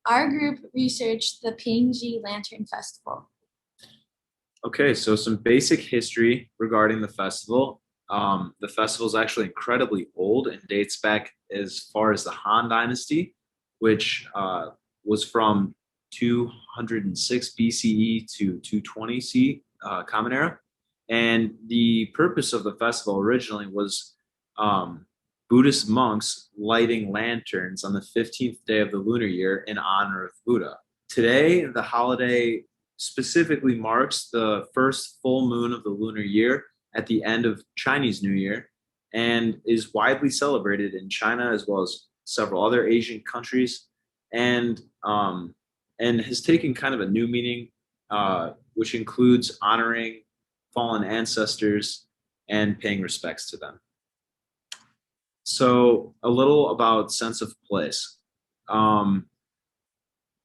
Our group researched the Pingji Lantern Festival. Okay, so some basic history regarding the festival. The festival is actually incredibly old and dates back as far as the Han Dynasty, which was from 206 BCE to 220 C Common Era. And the purpose of the festival originally was um, Buddhist monks lighting lanterns on the 15th day of the lunar year in honor of Buddha. Today, the holiday specifically marks the first full moon of the lunar year at the end of Chinese New Year and is widely celebrated in China as well as several other Asian countries and and has taken kind of a new meaning, which includes honoring fallen ancestors and paying respects to them. So, a little about sense of place. Um,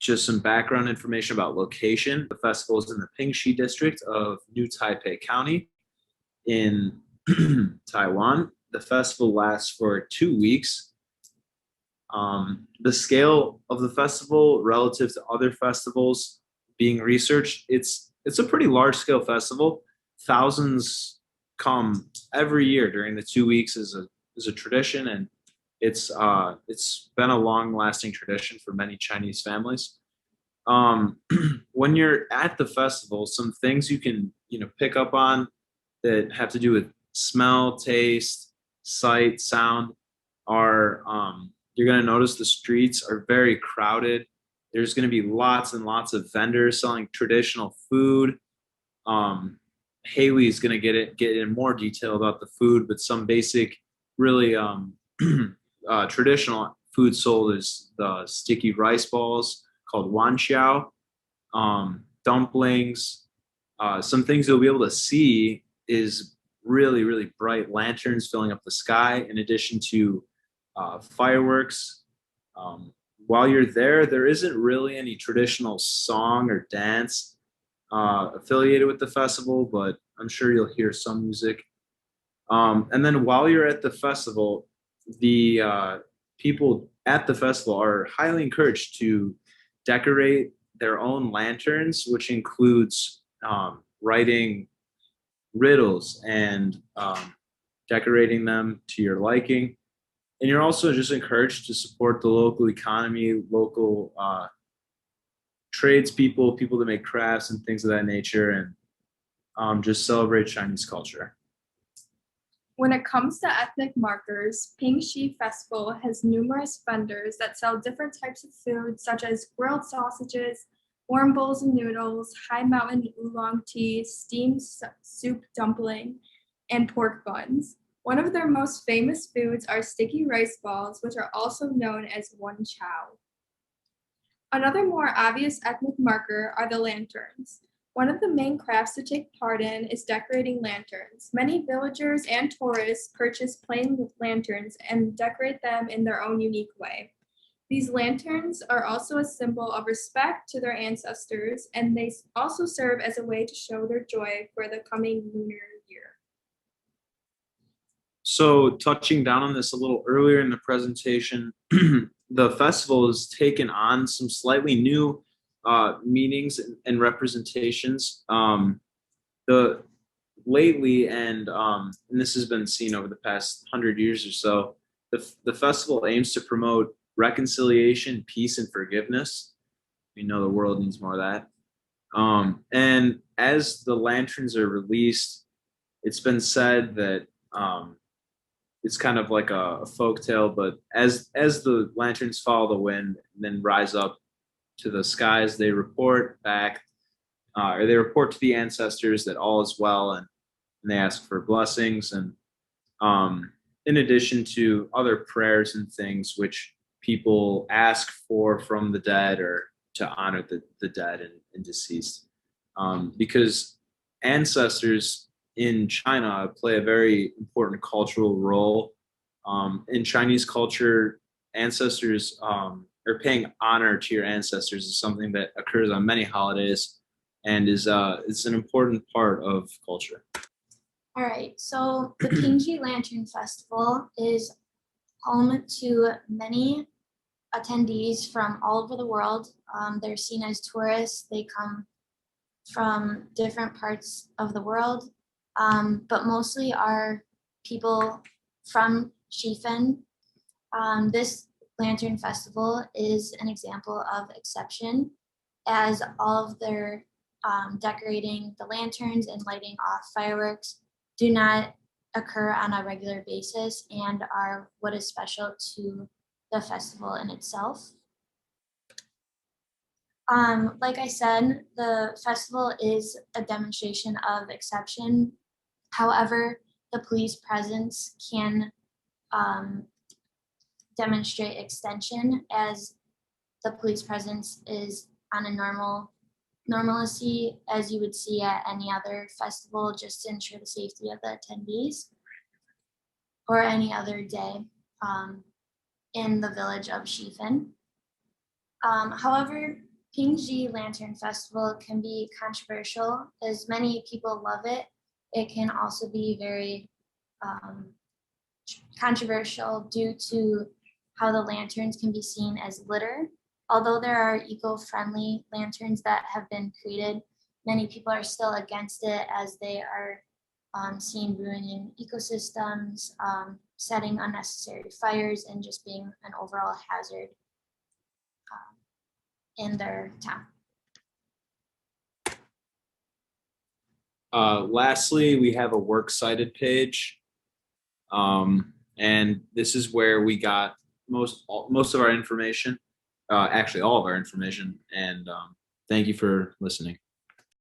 just some background information about location. The festival is in the Pingxi district of New Taipei County in Taiwan. The festival lasts for 2 weeks. The scale of the festival relative to other festivals being researched, it's a pretty large scale festival. Thousands come every year during the 2 weeks is a tradition, and it's been a long lasting tradition for many Chinese families. Um, when you're at the festival, some things you can pick up on that have to do with smell, taste, sight, sound are you're going to notice the streets are very crowded. There's going to be lots and lots of vendors selling traditional food. Um, Haley is going to get in more detail about the food, but some basic, really traditional food sold is the sticky rice balls called wanxiao, dumplings. Some things you'll be able to see is really, really bright lanterns filling up the sky, in addition to fireworks. Um, while you're there, there isn't really any traditional song or dance affiliated with the festival, but I'm sure you'll hear some music. And then while you're at the festival, the people at the festival are highly encouraged to decorate their own lanterns, which includes writing riddles and decorating them to your liking. And you're also just encouraged to support the local economy, local tradespeople, people that make crafts and things of that nature, and just celebrate Chinese culture. When it comes to ethnic markers, Pingxi Festival has numerous vendors that sell different types of food, such as grilled sausages, warm bowls of noodles, high mountain oolong tea, steamed soup dumpling, and pork buns. One of their most famous foods are sticky rice balls, which are also known as one chow. Another more obvious ethnic marker are the lanterns. One of the main crafts to take part in is decorating lanterns. Many villagers and tourists purchase plain lanterns and decorate them in their own unique way. These lanterns are also a symbol of respect to their ancestors, and they also serve as a way to show their joy for the coming lunar year. So, touching down on this a little earlier in the presentation, the festival has taken on some slightly new meanings and representations. The lately, and this has been seen over the past 100 years or so, the festival aims to promote reconciliation, peace, and forgiveness. We know the world needs more of that. And as the lanterns are released, it's been said that it's kind of like a folk tale, but as the lanterns follow the wind and then rise up to the skies, they report back, or they report to the ancestors that all is well, and they ask for blessings, and in addition to other prayers and things which people ask for from the dead or to honor the dead and deceased, because ancestors in China play a very important cultural role. In Chinese culture, ancestors or paying honor to your ancestors is something that occurs on many holidays and is it's an important part of culture. All right, so the Pingji Lantern Festival is home to many attendees from all over the world. They're seen as tourists. They come from different parts of the world, but mostly are people from Shifen. This Lantern Festival is an example of exception, as all of their decorating the lanterns and lighting off fireworks do not occur on a regular basis and are what is special to the festival in itself. Like I said, the festival is a demonstration of exception. However, the police presence can demonstrate extension, as the police presence is on a normalcy as you would see at any other festival, just to ensure the safety of the attendees, or any other day in the village of Shifen. However, Pingji Lantern Festival can be controversial, as many people love it. It can also be very controversial due to how the lanterns can be seen as litter. Although there are eco-friendly lanterns that have been created, many people are still against it, as they are seen ruining ecosystems, setting unnecessary fires, and just being an overall hazard in their town. Lastly, we have a works cited page. And this is where we got most of our information, actually all of our information. And thank you for listening.